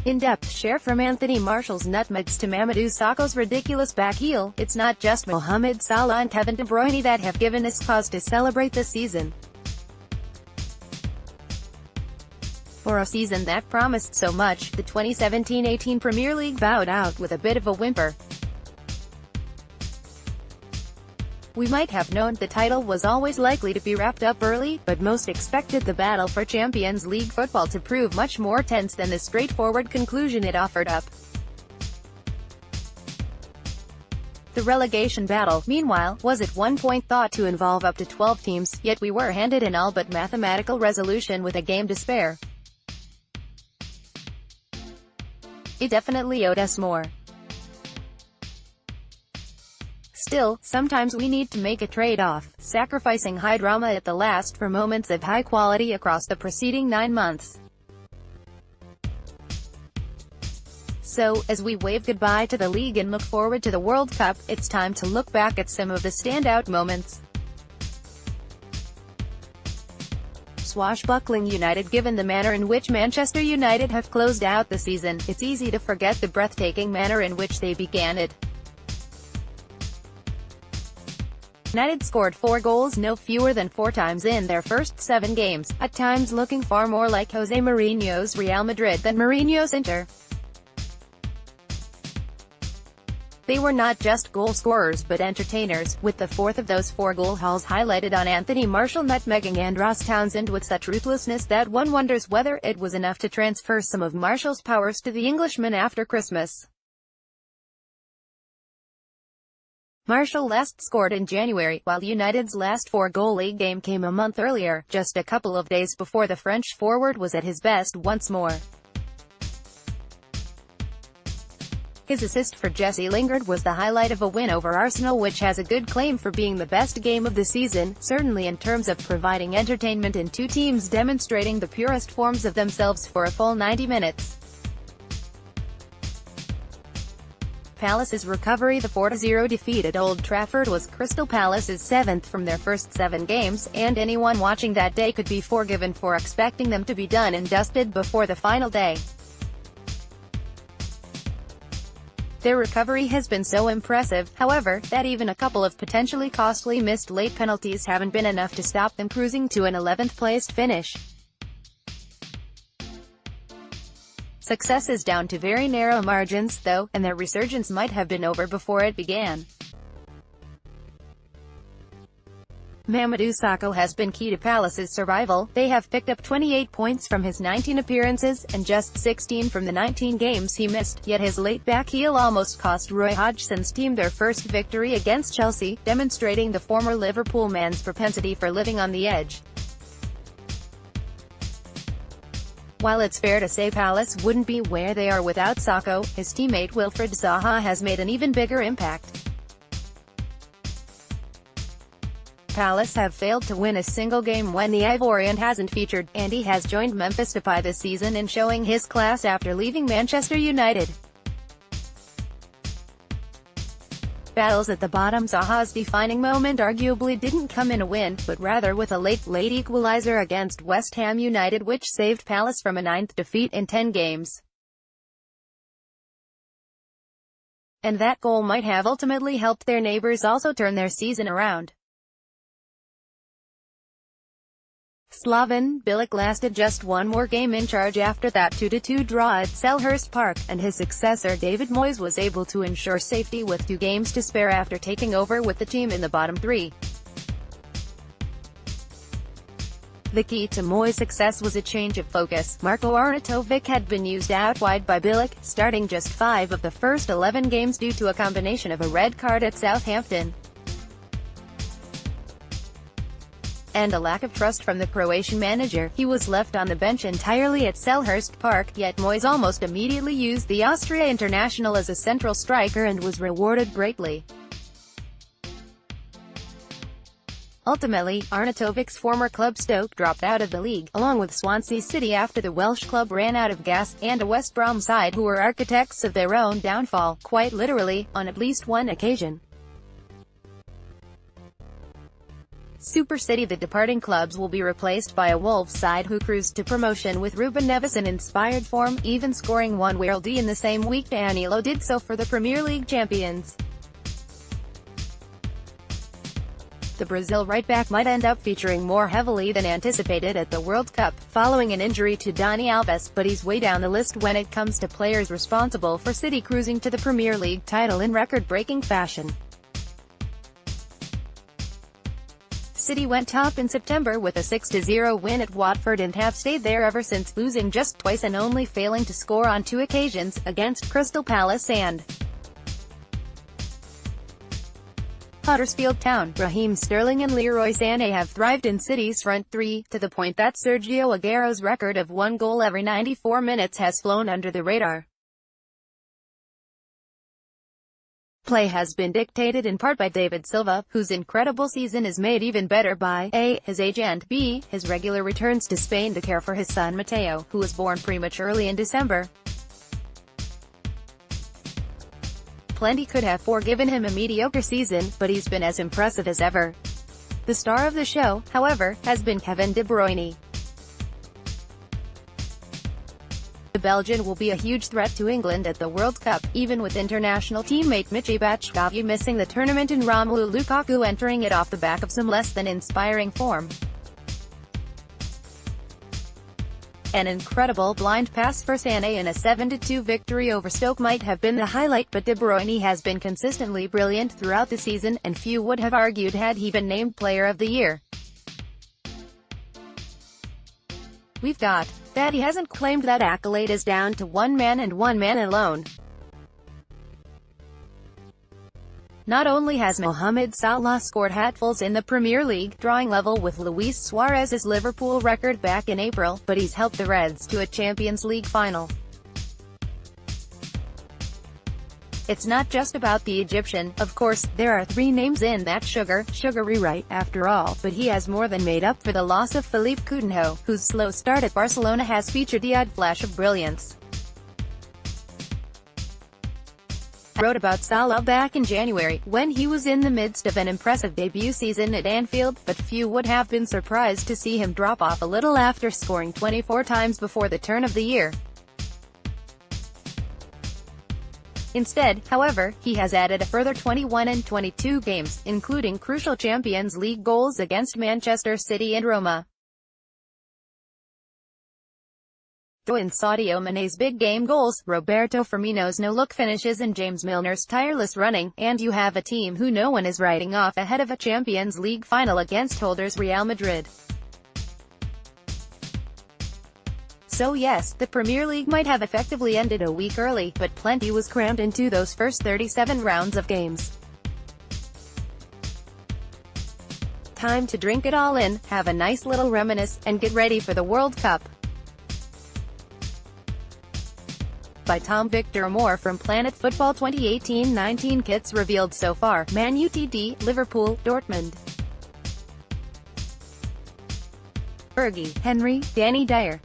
In-depth share from Anthony Martial's nutmegs to Mamadou Sakho's ridiculous back heel. It's not just Mohamed, Salah and Kevin De Bruyne that have given us cause to celebrate this season. For a season that promised so much, the 2017-18 Premier League bowed out with a bit of a whimper. We might have known the title was always likely to be wrapped up early, but most expected the battle for Champions League football to prove much more tense than the straightforward conclusion it offered up. The relegation battle, meanwhile, was at one point thought to involve up to 12 teams, yet we were handed an all but mathematical resolution with a game to spare. It definitely owed us more. Still, sometimes we need to make a trade-off, sacrificing high drama at the last for moments of high quality across the preceding 9 months. So, as we wave goodbye to the league and look forward to the World Cup, it's time to look back at some of the standout moments. Swashbuckling United. Given the manner in which Manchester United have closed out the season, it's easy to forget the breathtaking manner in which they began it. United scored 4 goals no fewer than 4 times in their first 7 games, at times looking far more like Jose Mourinho's Real Madrid than Mourinho's Inter. They were not just goal scorers but entertainers, with the 4th of those 4 goal hauls highlighted on Anthony Martial nutmegging and Ross Townsend with such ruthlessness that one wonders whether it was enough to transfer some of Martial's powers to the Englishman after Christmas. Martial last scored in January, while United's last 4-goal league game came a month earlier, just a couple of days before the French forward was at his best once more. His assist for Jesse Lingard was the highlight of a win over Arsenal, which has a good claim for being the best game of the season, certainly in terms of providing entertainment and 2 teams demonstrating the purest forms of themselves for a full 90 minutes. Palace's recovery. The 4-0 defeat at Old Trafford was Crystal Palace's 7th from their first 7 games, and anyone watching that day could be forgiven for expecting them to be done and dusted before the final day. Their recovery has been so impressive, however, that even a couple of potentially costly missed late penalties haven't been enough to stop them cruising to an 11th-place finish. Success is down to very narrow margins, though, and their resurgence might have been over before it began. Mamadou Sakho has been key to Palace's survival. They have picked up 28 points from his 19 appearances, and just 16 from the 19 games he missed, yet his late back heel almost cost Roy Hodgson's team their first victory against Chelsea, demonstrating the former Liverpool man's propensity for living on the edge. While it's fair to say Palace wouldn't be where they are without Sakho, his teammate Wilfried Zaha has made an even bigger impact. Palace have failed to win a single game when the Ivorian hasn't featured, and he has joined Memphis Depay this season in showing his class after leaving Manchester United. Battles at the bottom. Zaha's defining moment arguably didn't come in a win, but rather with a late equalizer against West Ham United, which saved Palace from a 9th defeat in 10 games. And that goal might have ultimately helped their neighbours also turn their season around. Slaven Bilic lasted just one more game in charge after that 2-2 draw at Selhurst Park, and his successor David Moyes was able to ensure safety with 2 games to spare after taking over with the team in the bottom 3. The key to Moyes' success was a change of focus. Marko Arnautovic had been used out wide by Bilic, starting just 5 of the first 11 games due to a combination of a red card at Southampton and a lack of trust from the Croatian manager. He was left on the bench entirely at Selhurst Park, yet Moyes almost immediately used the Austria international as a central striker and was rewarded greatly. Ultimately, Arnautovic's former club Stoke dropped out of the league, along with Swansea City after the Welsh club ran out of gas, and a West Brom side who were architects of their own downfall, quite literally, on at least one occasion. Super City. The departing clubs will be replaced by a Wolves side who cruised to promotion with Ruben Neves in inspired form, even scoring one worldie in the same week Danilo did so for the Premier League champions. The Brazil right-back might end up featuring more heavily than anticipated at the World Cup, following an injury to Dani Alves, but he's way down the list when it comes to players responsible for City cruising to the Premier League title in record-breaking fashion. City went top in September with a 6-0 win at Watford and have stayed there ever since, losing just twice and only failing to score on 2 occasions, against Crystal Palace and Huddersfield Town. Raheem Sterling and Leroy Sané have thrived in City's front three, to the point that Sergio Aguero's record of 1 goal every 94 minutes has flown under the radar. Play has been dictated in part by David Silva, whose incredible season is made even better by A. his age and B. his regular returns to Spain to care for his son Mateo, who was born prematurely in December. Plenty could have forgiven him a mediocre season, but he's been as impressive as ever. The star of the show, however, has been Kevin De Bruyne. The Belgian will be a huge threat to England at the World Cup, even with international teammate Michy Batshuayi missing the tournament and Romelu Lukaku entering it off the back of some less than inspiring form. An incredible blind pass for Sané in a 7-2 victory over Stoke might have been the highlight, but De Bruyne has been consistently brilliant throughout the season, and few would have argued had he been named Player of the Year. We've got that he hasn't claimed that accolade is down to one man and one man alone. Not only has Mohamed Salah scored hatfuls in the Premier League, drawing level with Luis Suarez's Liverpool record back in April, but he's helped the Reds to a Champions League final. It's not just about the Egyptian, of course, there are 3 names in that sugary right, after all, but he has more than made up for the loss of Philippe Coutinho, whose slow start at Barcelona has featured the odd flash of brilliance. I wrote about Salah back in January, when he was in the midst of an impressive debut season at Anfield, but few would have been surprised to see him drop off a little after scoring 24 times before the turn of the year. Instead, however, he has added a further 21 in 22 games, including crucial Champions League goals against Manchester City and Roma. Throw in Sadio Mané's big game goals, Roberto Firmino's no-look finishes and James Milner's tireless running, and you have a team who no one is writing off ahead of a Champions League final against holders Real Madrid. So yes, the Premier League might have effectively ended a week early, but plenty was crammed into those first 37 rounds of games. Time to drink it all in, have a nice little reminisce, and get ready for the World Cup. By Tom Victor Moore from Planet Football. 2018-19 kits revealed so far: Man Utd, Liverpool, Dortmund. Fergie, Henry, Danny Dyer.